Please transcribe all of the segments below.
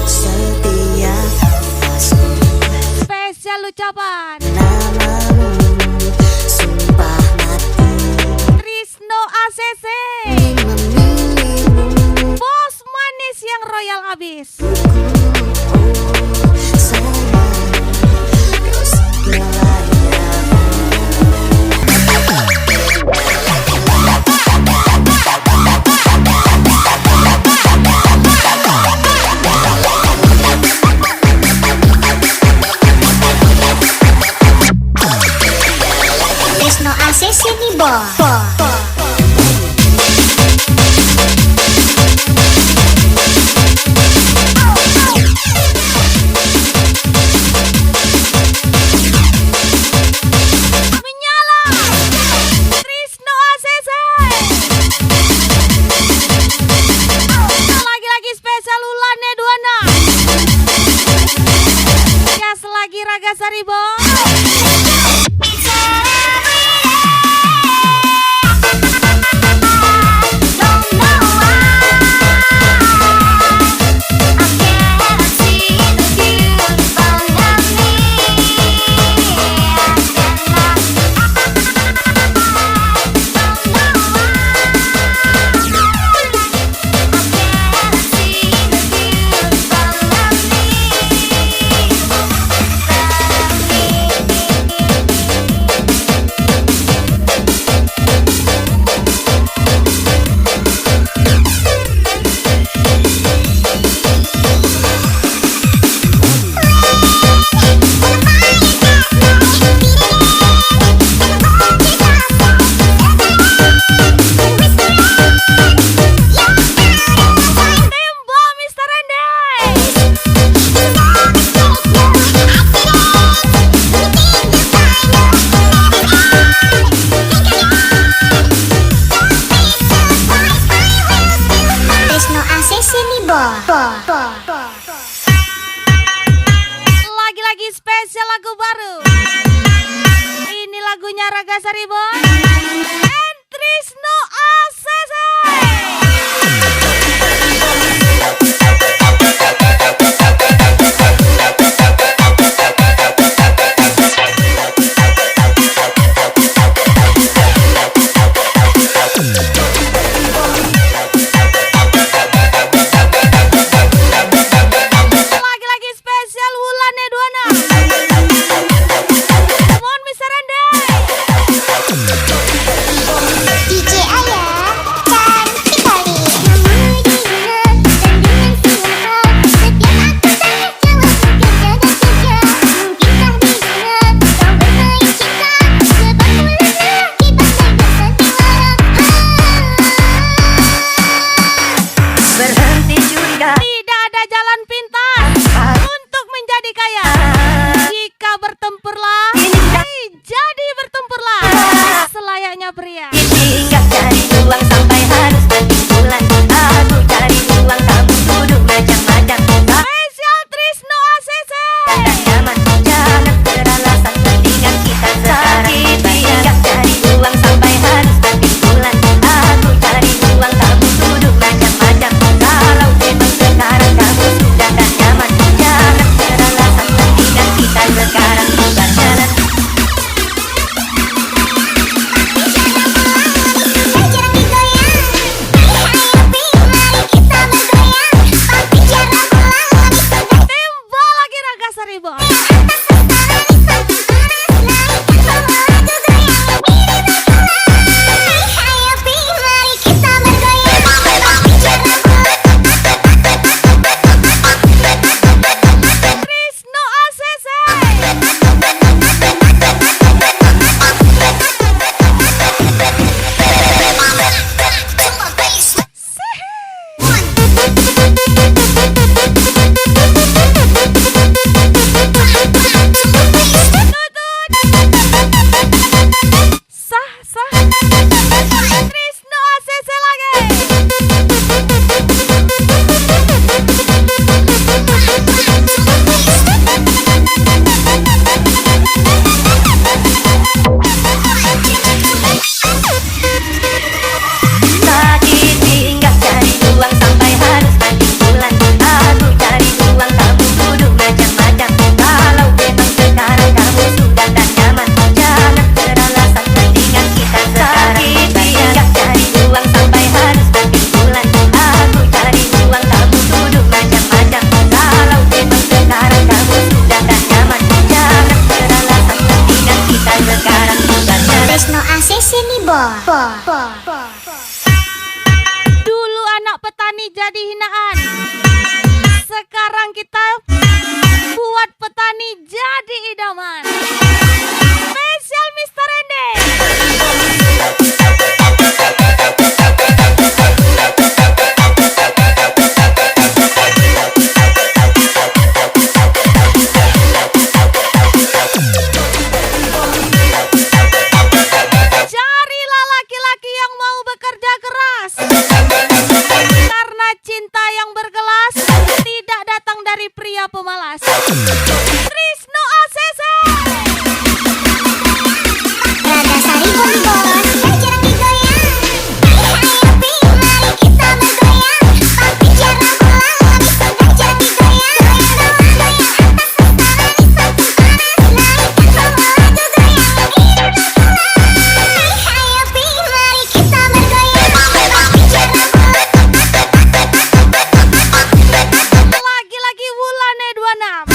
Setiap nafasku Spesial ucapan namamu, sumpah mati Trisno ACC, memilihmu. bos manis yang royal abis. Sayang, terus berlayar. Trisno ACC nih bo. Menyala Trisno ACC. Lagi-lagi spesial Ulane Duana. Ya selagi Raga Saribo. Lagi-lagi spesial lagu baru. Ini lagunya Raga Saribo and Trisno ACC. Lagi-lagi spesial Ulane Duana. Mohon Mr. Rende. DJ Ayah cantik kali. Berhenti curiga, Tidak ada jalan pintas untuk menjadi kaya. Jika bertempurlah, jadi bertempurlah selayaknya pria. hingga cari uang sampai harus mati bulan. Aku cari uang, kamu duduk macam-macam. Spesial Trisno ACC. Tak nyaman, jangan beralasan, mendingan kita sekarang hingga cari uang sampai harus mati bulan. Aku cari uang, kamu duduk macam-macam. Kalau memang sekarang yang berkelas, tidak datang dari pria pemalas. Trisno ACC. Raga Sari Boni Bos, jarang digoyang. Happy, mari kita bergoyang. Papi jarang pulang, tapi sudah jadi goyang. Goyang atas panas, naikkan semua lagu goyang. Happy, mari kita bergoyang. Papi jarang pulang. Lagi-lagi Wulane 26.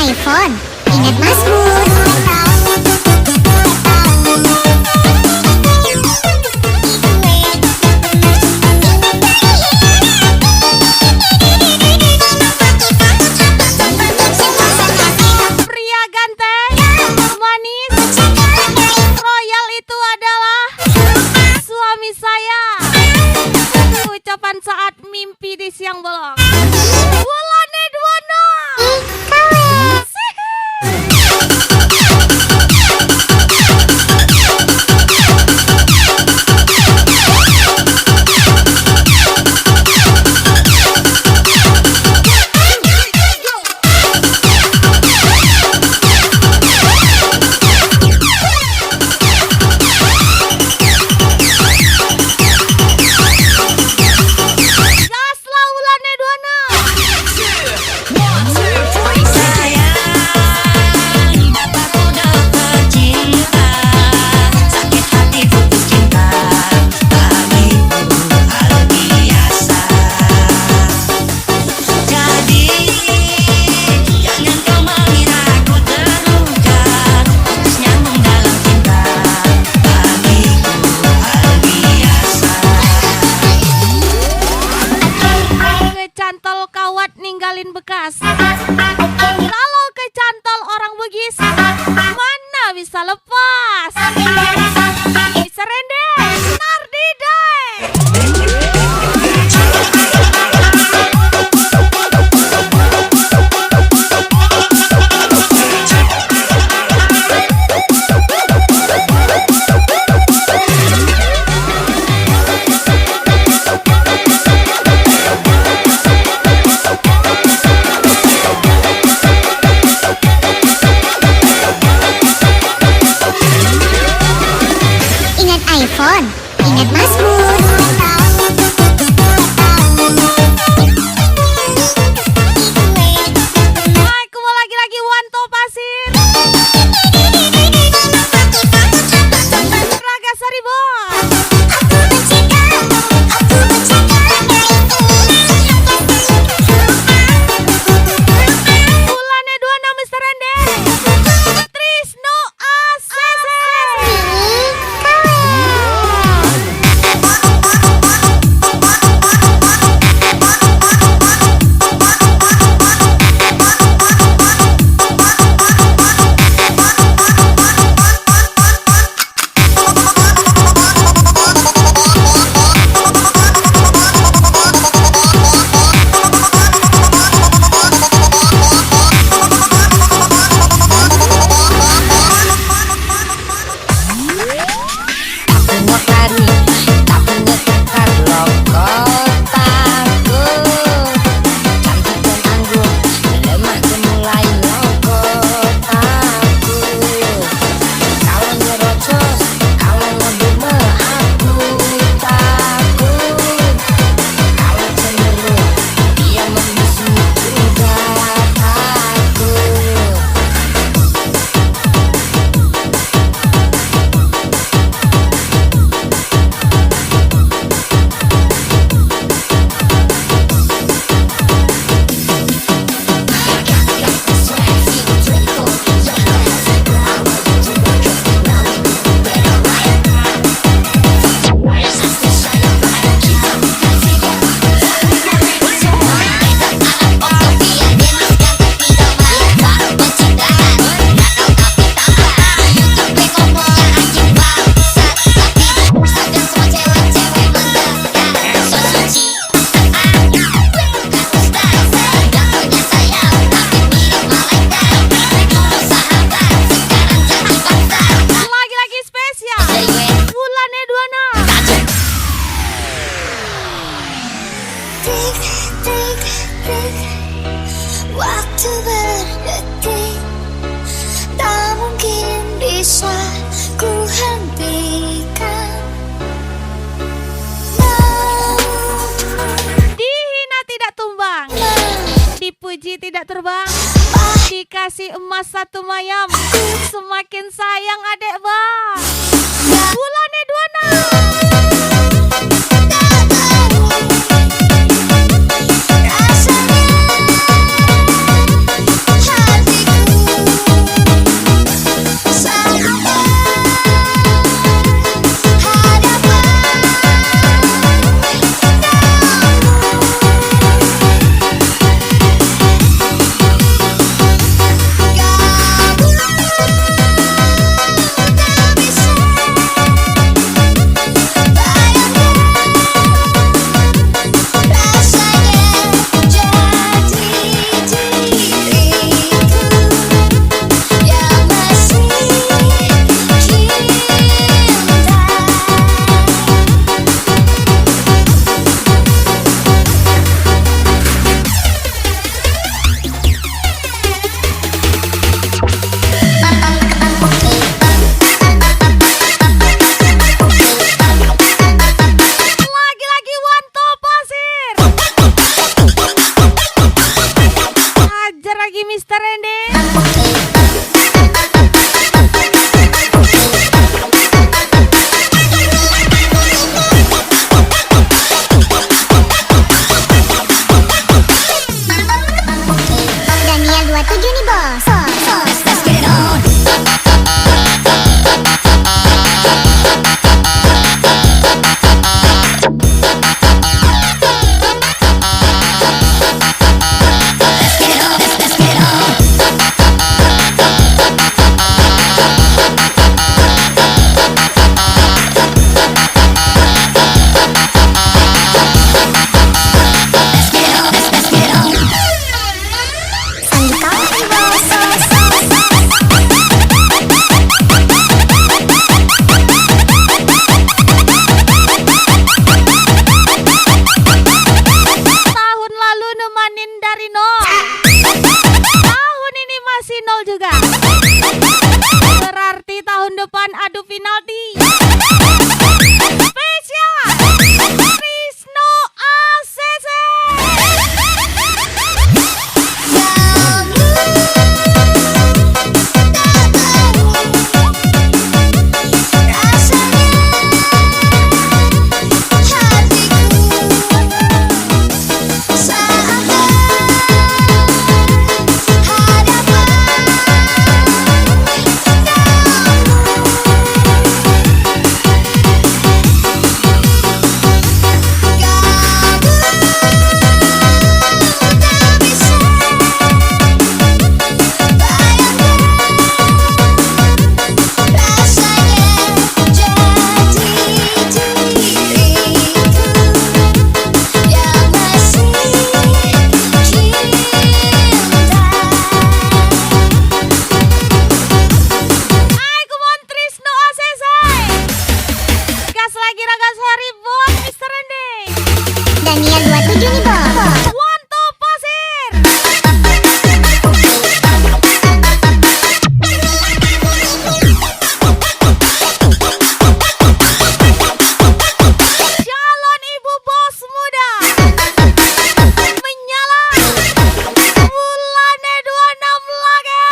iPhone. Ingat Mas Bun. Pria ganteng, manis, royal itu adalah suami saya. Ucapan saat mimpi di siang bolong. Wulane 26. salin bekas. Kalau kecantol orang Bugis, mana bisa lepas? Bisa Rende, Nardidai. Ingat iPhone, ingat Mazmur. Hai, kembali lagi-lagi Wanto Pasir. Raga Saribon. Bulannya 26 Mr. Rende. Trisno ACC. Lagi-lagi spesial. Bulannya 26. Waktu berdetik, tak mungkin bisa ku hentikan. Dihina tidak tumbang, dipuji tidak terbang, dikasih emas satu mayam, semakin sayang adek bang. Bulannya 26. Lagi-lagi Wanto Pasir. Ajar lagi Mr. Rende. Daniel 27 nih bos. jalanin dari nol. Tahun ini masih nol juga. Berarti tahun depan adu penalti. Spesial Trisno ACC. Daniel 27 nih bos. Wanto Pasir. Calon ibu bos muda menyala. Bulannya 26 lagi.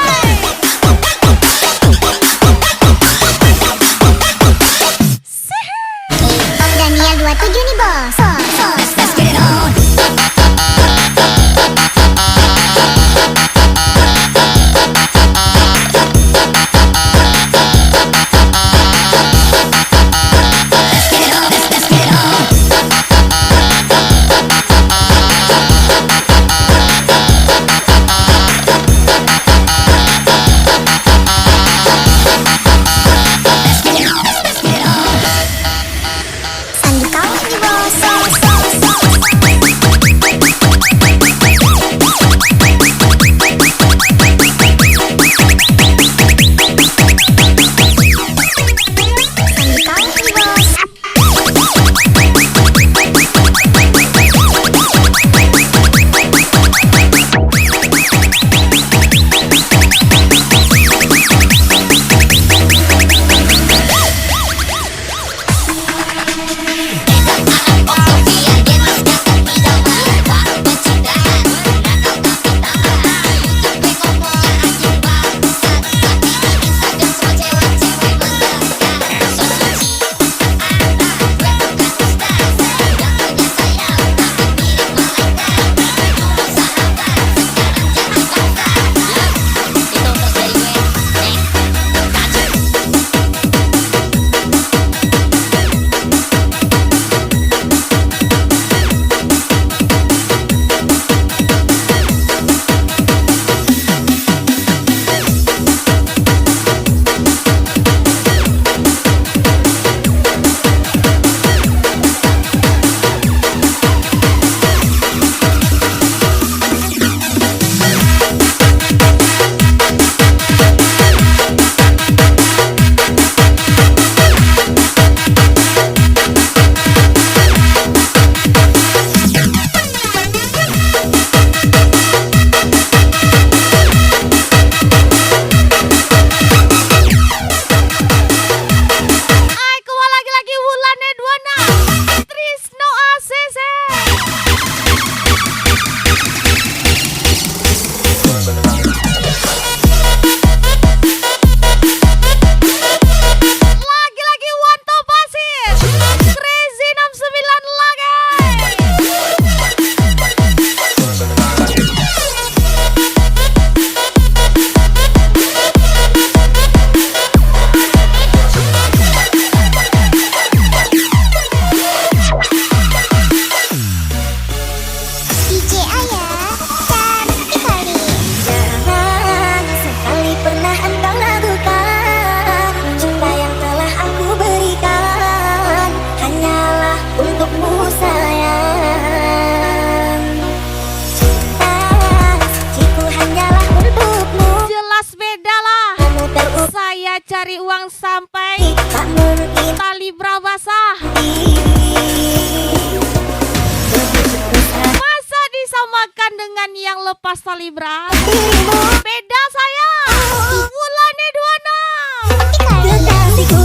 Om Daniel 27 nih bos. Let's get it on. Sambil kau nih bos. Sambil kau nih bos. Aku lagi-lagi bulannya 26. Trisno ACC. Lagi-lagi Wanto Pasir. Crazy 69 lagi. DJ Ayah, cantik kali. Jangan sekali pernah engkau lakukan. Cinta yang telah aku berikan hanyalah untukmu sayang. Cinta suciku hanyalah untukmu. Jelas beda lah. Kamu terus Saya cari uang sampai tak mungkin tali basah. diri. Masa disamakan dengan dengan yang lepas talibra. Beda saya. Wulannya 26. Kekasihku,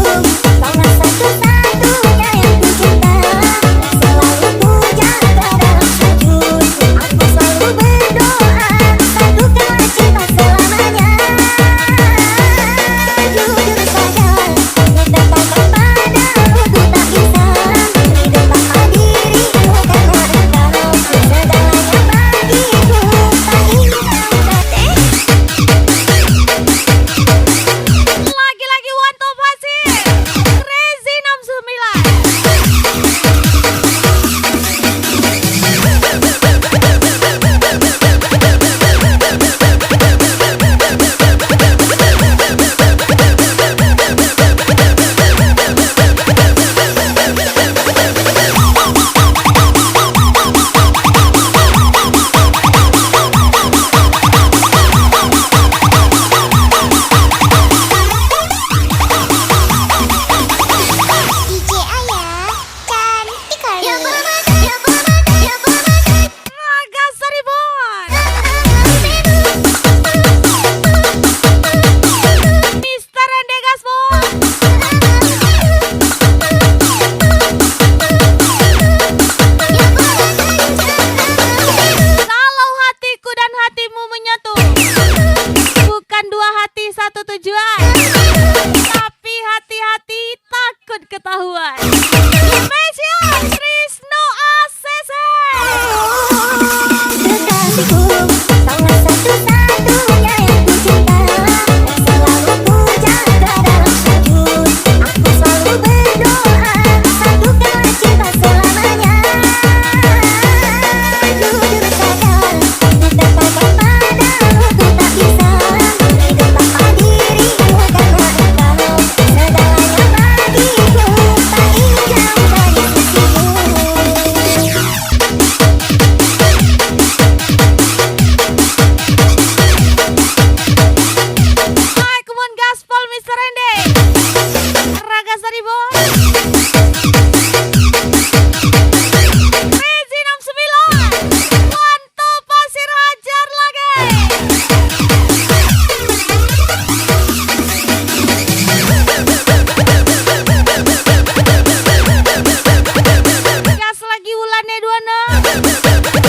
kaulah satu-satunya yang ku cinta. Selalu ku jaga dalam sujud. Aku selalu berdoa, satukanlah cinta selamanya. Jujur saja, untuk datangkan padamu ku tak bisa hidup tanpa dirimu, karena engkau segalanya bagiku. Tak ingin mati. Lagi-lagi one top hasil. Crazy 69. DJ Ayah, cantik kali. Naga Saribon. Mister Endegasmo. Kalau hatiku dan hatimu menyatu, bukan dua hati satu tujuan, tapi hati-hati takut ketahuan. Spesial Trisno ACC. Kekasihku, kaulah satu-satunya yang ku cinta. Selalu ku jaga dalam sujud. Aku selalu berdoa, satukanlah cinta selamanya. Jujur saja, untuk datangkan padamu ku tak bisa hidup tanpa dirimu, karena engkau segalanya bagiku. Tak ingin jauh dari sisimu. Hai, come on gaspol Mister Ende. Raga Saribon. Rezi 69. Mantap pasir hajar lagi. Gas lagi Wulannya 26.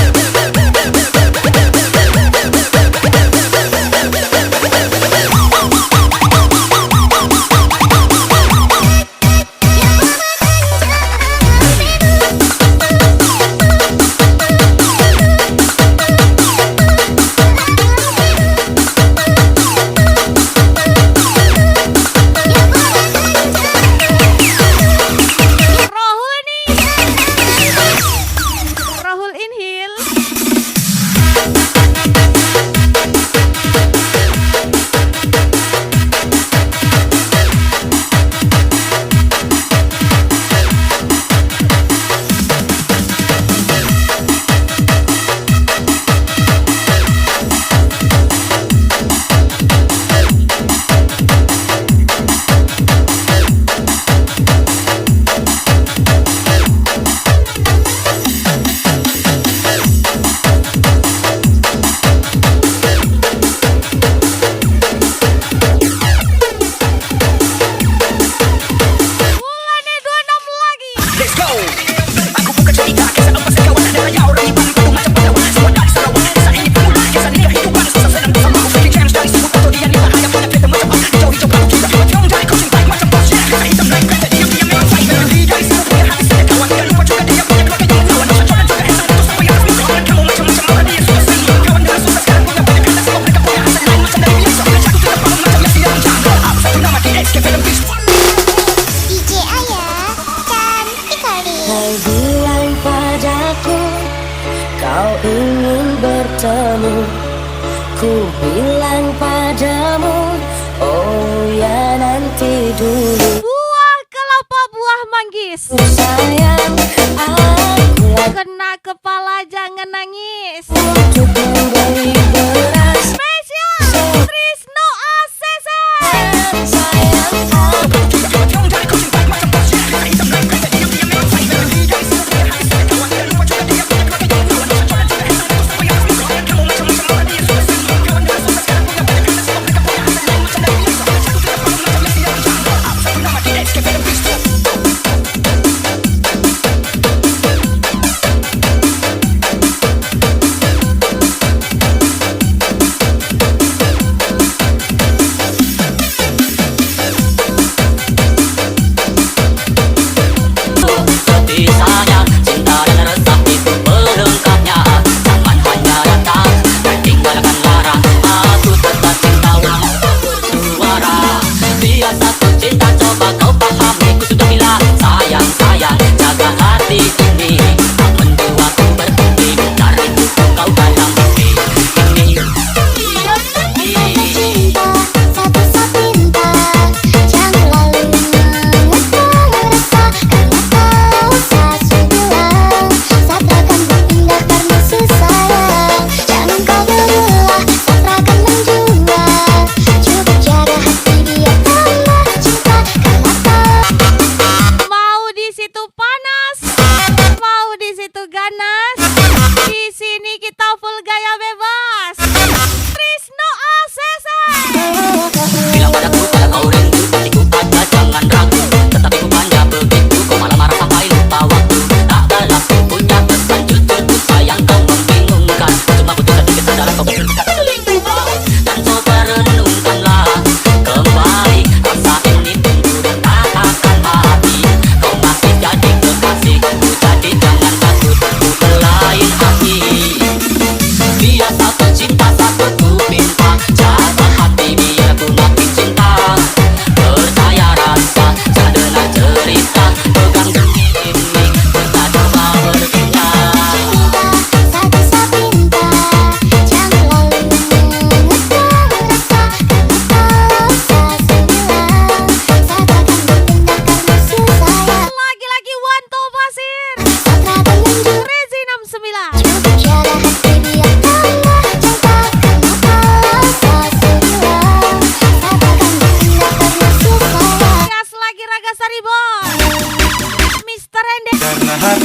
Rohul nih. Rohul Inhil. Wulannya 26 lagi. Let's go. Aku bukan cerita kisah lepas kawan ada raya orang Iban baru macam pahlawan semua dari Sarawak. Kisah ini pula kisah ni kehidupan susah senang bersama. Fikir chance dari semua foto dia ni bahaya punya kereta macam apa. Jauh hijau baru kita lewat tiong dari kucing baik macam bos. Kisah hitam naik kereta dia memang baik. Lebih dari semua punya hati saya kawan. Jangan lupa juga dia punya keluarga yang menawan. Coba juga hesan itu sampai yang resmi. Kawan kamu macam-macam orang dia susah sini. Kawan dengan susah sekarang punya banyak kereta semua mereka punya hasil lain macam dari biasa. Jatuh tidak paham macam yang sidang jangka. Apa satu nama di XK Film Beast. DJ Ayah, cantik kali. Hai bilang padaku, kau ingin bertemu. Ku bilang padamu, oh ya nanti dulu. Buah kelapa buah manggis. Sayang, aku Kena kepala jangan nangis. untuk membeli beras. Spesial Trisno ACC. Sayang, aku Lewat tiong dari kucing baik macam bos. Kisah hitam naik kereta dia memang baik. Lebih dari semua punya hati saya kawan. Jangan lupa juga dia punya keluarga yang menawan. Coba juga hesan itu sampai yang resmi. Kawan kamu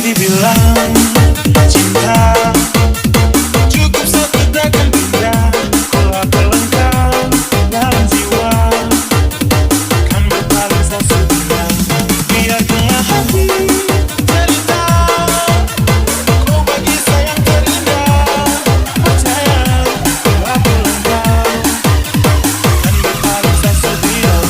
dibilang cinta cukup satu takkan pindah. Kau aku lengkap dalam jiwa, kan berpaling saya bilang. Biarkanlah hati cerita, kau bagi saya yang terindah. Percaya kau aku lengkap, kan berpaling saya bilang.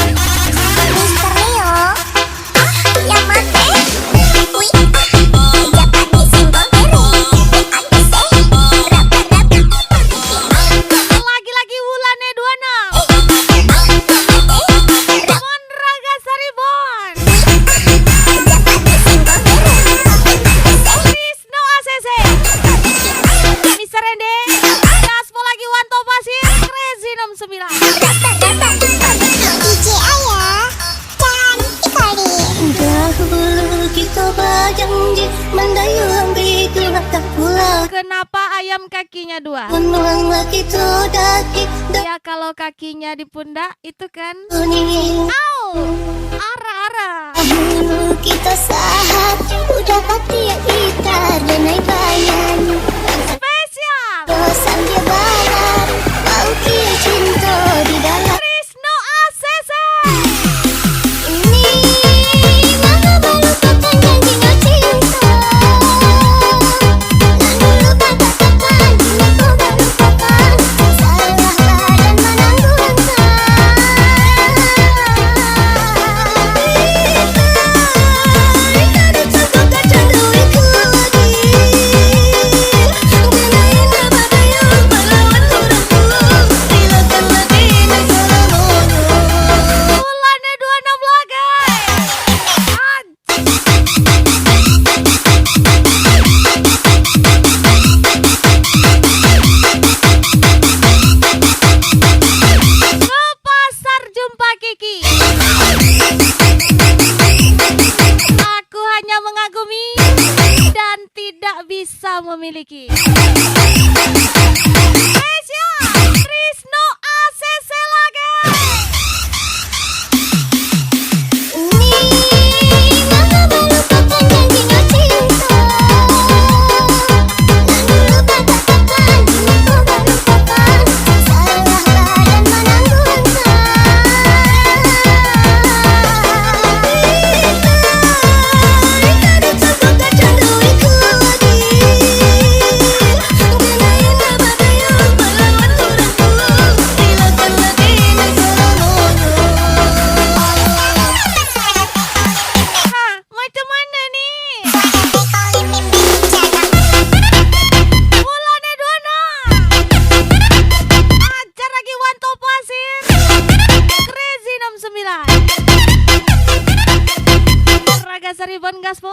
Mister Leo, yang mate. Wih, jabat di single beri. Lagi-lagi Wulane 26 Mon Raga Saribon Trisno ACC Mister Rende Gaspo lagi Wanto Pasir Crazy 69 DJ Ayah dan Ikari. Dahulu kita berjanji mendayung begitu tak pulang. Kenapa ayam kakinya 2? Menuanglah kita daki Ya kalau kakinya di pundak itu kan kuning. Au Ara-ara Dahulu kita sahat, udah pati yang kita dan naik bayan. Spesial Dosan dia balar, mau kia cinta di dalam. Trisno ACC Ini mama melupakan janjinya cinta. Lalu katakan ini kau melupakan. Salah badan menanggung Kita cukup kacandui ku lagi. Genain apa yang pahlawan kurangku. Bilakan lagi nasalamono. Wulane 26 lagai Ke pasar jumpa Kiki Aku hanya mengagumi dan tidak bisa memiliki Spesial Trisno ACC lagai Ini mama melupakan janjinya cinta. Lalu katakan ini kau melupakan. Salah badan menanggung Kita cukup kacandui ku lagi. Genain apa yang pahlawan kurangku. Bilakan lagi nasalamono. Hah, macam mana nih? Wulane 26 Ajar lagi Wanto Pasir Crazy 69 Raga Saribon Gaspo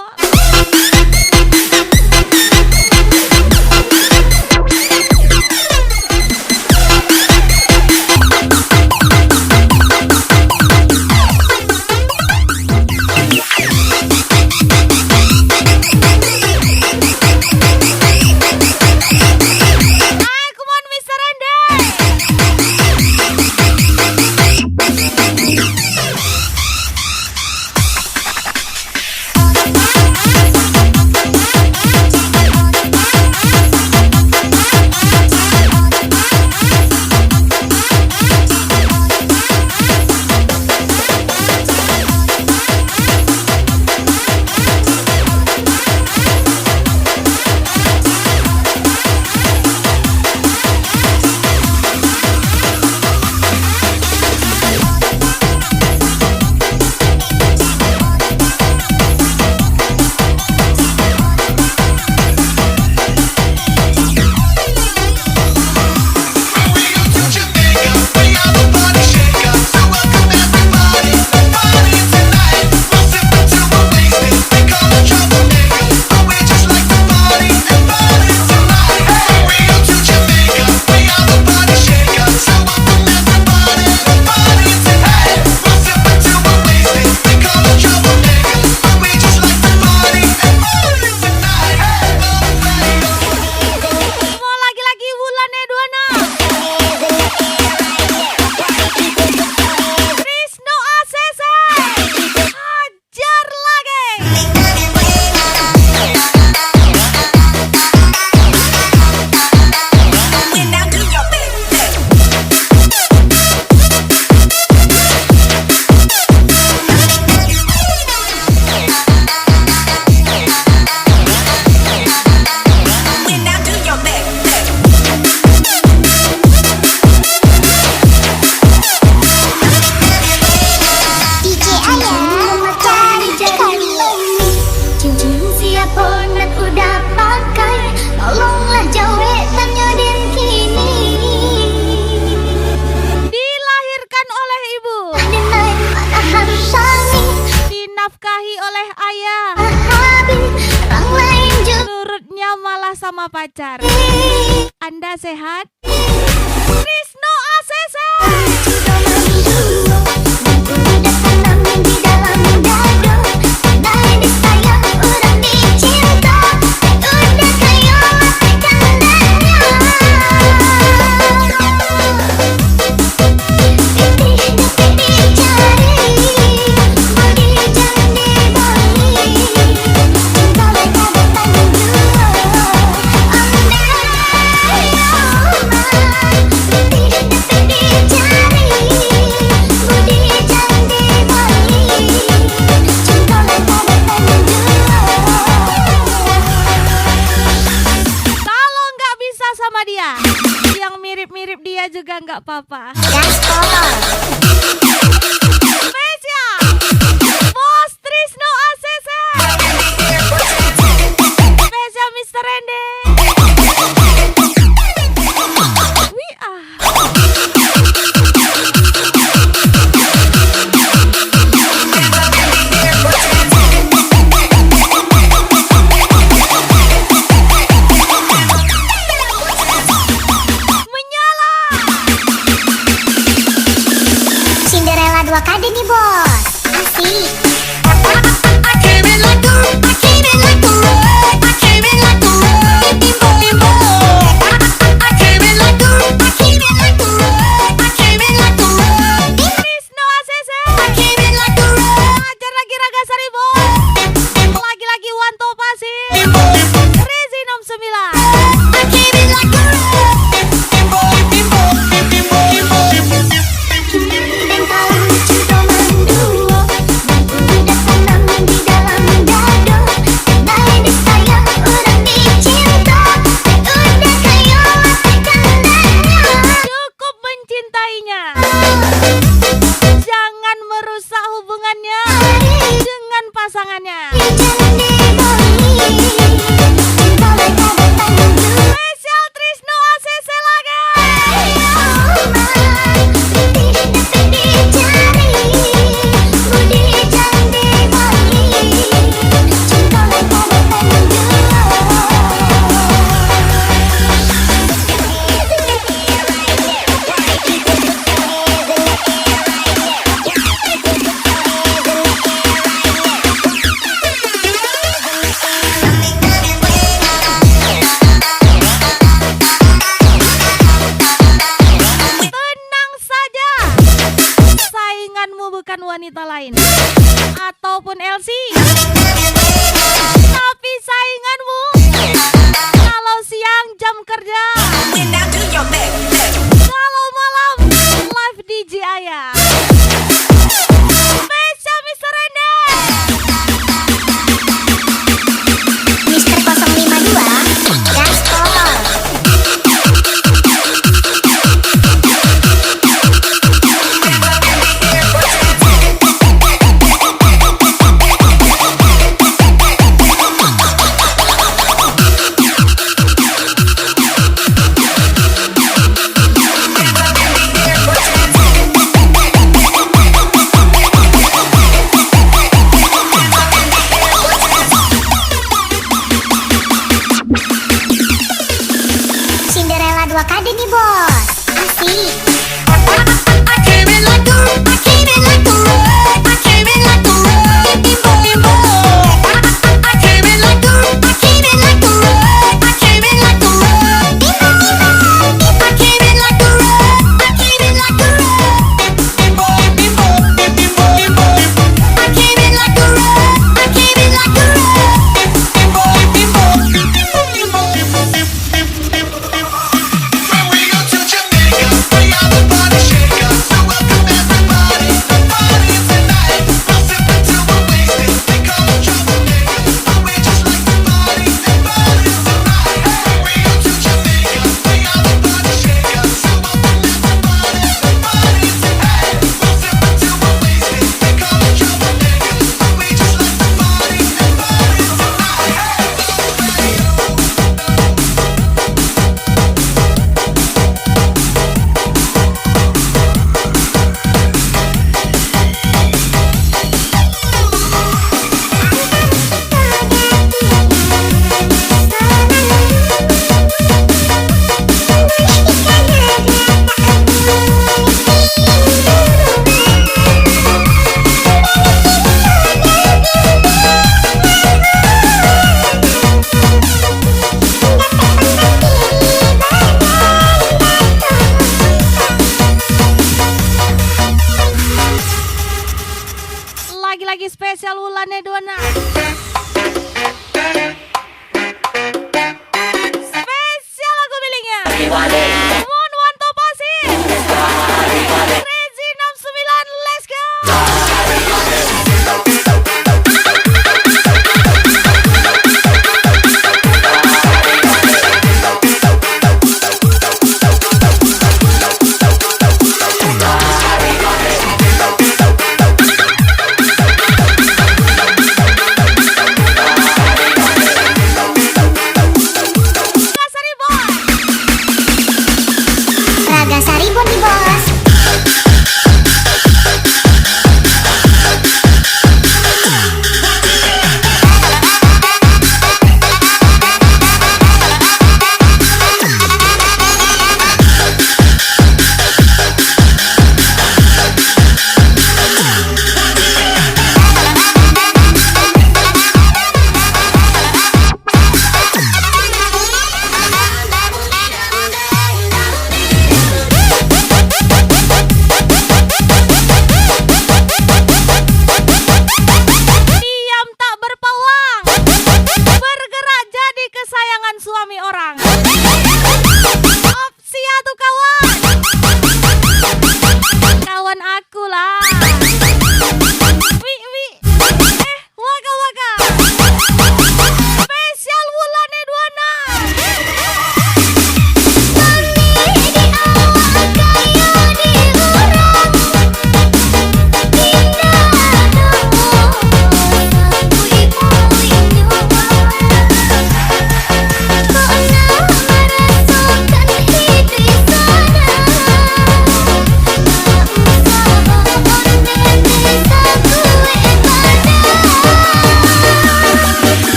Aku mau Mister Rende sama pacar. Anda sehat? Krisno ACC. Udah tanam di dalam dada, dari sayang orang dicinta, udah kayak mati tandanya. Pitih dapat dicari, bodi jangan dibeli, cinta mereka datang berdua. Andai aman, pitih dapat dicari, bodi jangan dibeli, cinta mereka datang berdua. Kalau nggak bisa sama dia, yang mirip-mirip dia juga nggak apa-apa. Spesial Bos Trisno ACC. Spesial Mr. Rende. Wih menyala.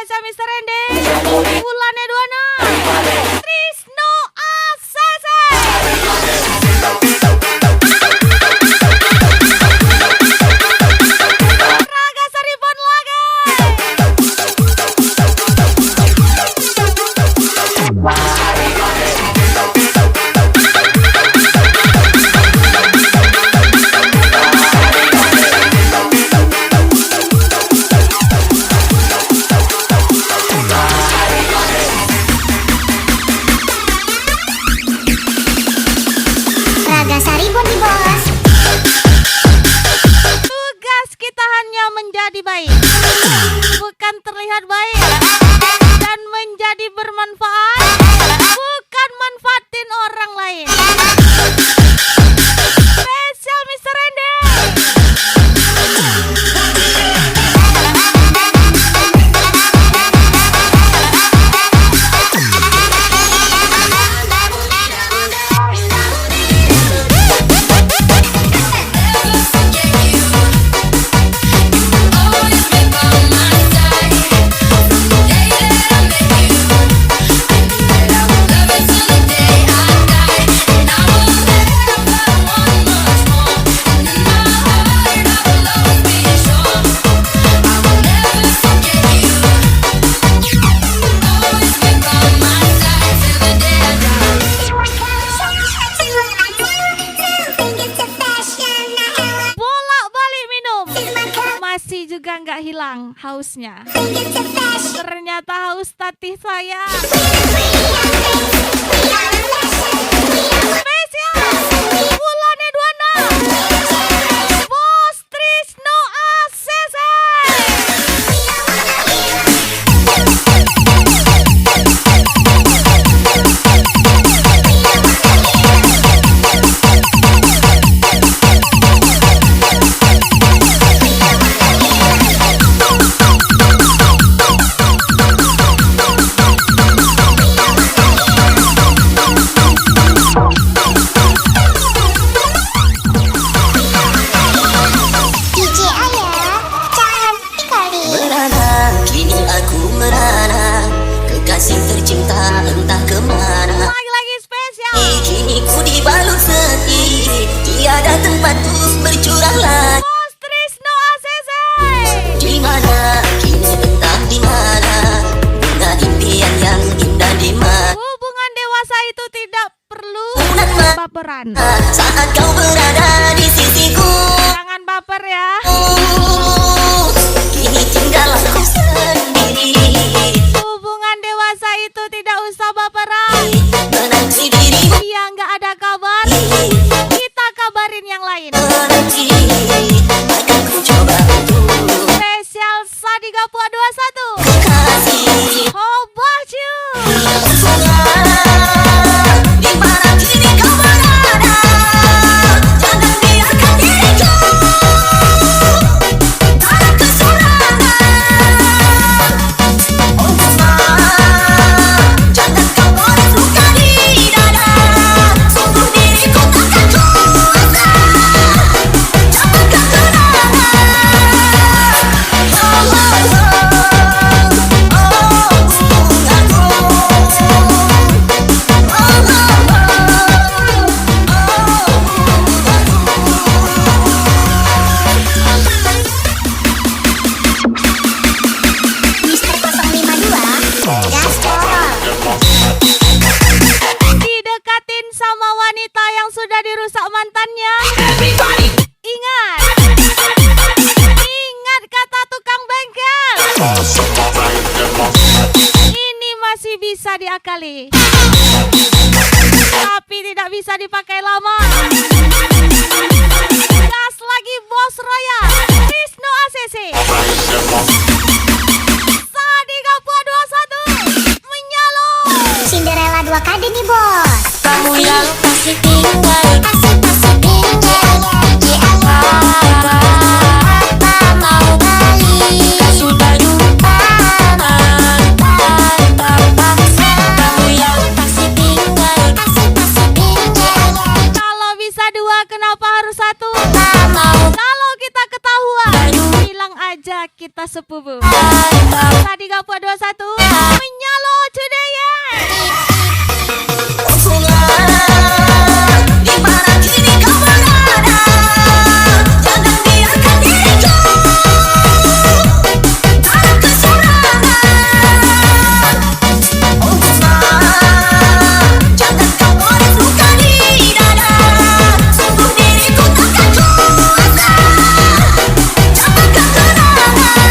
spesial Mr. Rende. Bulannya 26 Trisno ACC. Raga Saripon lagi. Raga Saripon nih bos. Tugas kita hanya menjadi baik, bukan terlihat baik, dan menjadi bermanfaat, bukan manfaatin orang lain. Spesial Mr. Rende. Bolak-balik minum, masih juga nggak hilang hausnya. Ternyata haus tatih saya. Spesial bulannya 26 Bos Trisno ACC. DJ Ayah cantik kali. Merana, kini aku merana, kekasih tercinta entah kemana. Lagi-lagi spesial. Kini ku dibalut sedih, tiada tempat untuk bercurah lagi. Bos Trisno ACC. Di mana, kini entah di mana, bunga impian yang indah di mana. Hubungan dewasa itu tidak perlu baperan. Saat kau berada di sisiku, Jangan baper ya. kini tinggal aku sendiri, Hubungan dewasa itu tidak usah baperan. menanti dirimu, Dia nggak ada kabar, kita kabarin yang lain. menanti, akan ku coba untuk Spesial Sadiga Pua 21 kasih. How about you? Di mana kini kau berada, jangan biarkan diriku dalam kesurangan. Oh sayang, jangan kau buat luka di dada, sungguh diriku takkan kuasa, jangan kau kenangan. Mister 052 gaspol. Didekatin sama wanita yang sudah dirusak mantannya. Ingat, ingat kata tukang bengkel. Ini masih bisa diakali, tapi tidak bisa dipakai lama. Gas lagi Bos Raya Trisno ACC. Sadiga Pua 21 menyala. Cinderella 2 kali nih bos. Kamu yang pasti tinggal, Asik-asik tinggal di alam. Apa mau balik? sudah jumpa. Kamu yang pasti tinggal, Asik-asik tinggal. Kalau bisa 2 kenapa harus 1? Apa mau Kalau kita ketahuan, bilang aja kita sepupu. Sadiga Pua 421 menyalo today ya. Di mana kini kau berada? Jangan biarkan diriku dalam kesurangan. Oh sayang, jangan kau beri luka di dada. Sungguh diriku takkan kuasa dapatkan kenangan.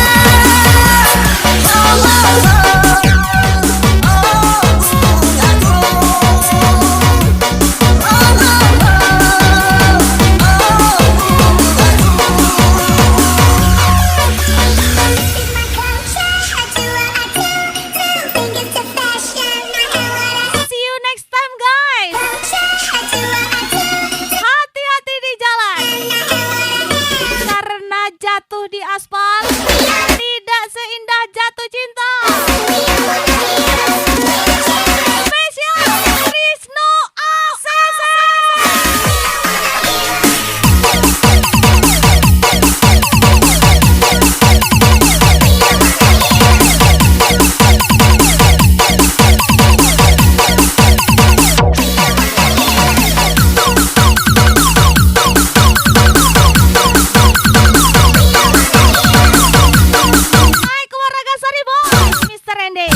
See you next time guys. Hati-hati di jalan. Karena jatuh di aspal tidak seindah jatuh cinta. Spesial Trisno ACC. Hai keluarga Saribo, Mr. Rende,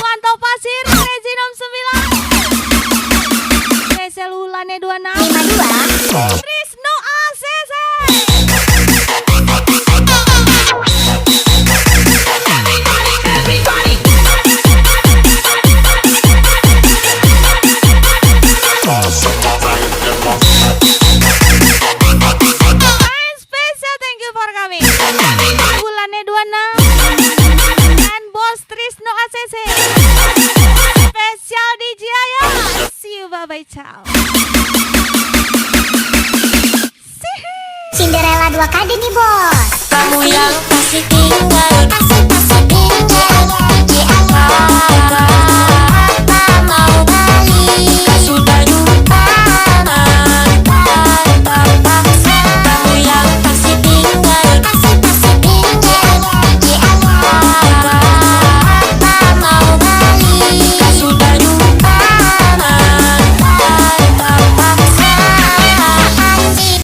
Wanto Pasir, Rezi 69, Cecil Hulane 26, Trisno ACC. And special thank you for coming. Hulane 26 and Bos Trisno ACC. Special DJ ya. See you, bye bye, ciao. Cinderella 2 kali nih bos. Kamu yang kasih tinggal Kasih tinggal. di awal.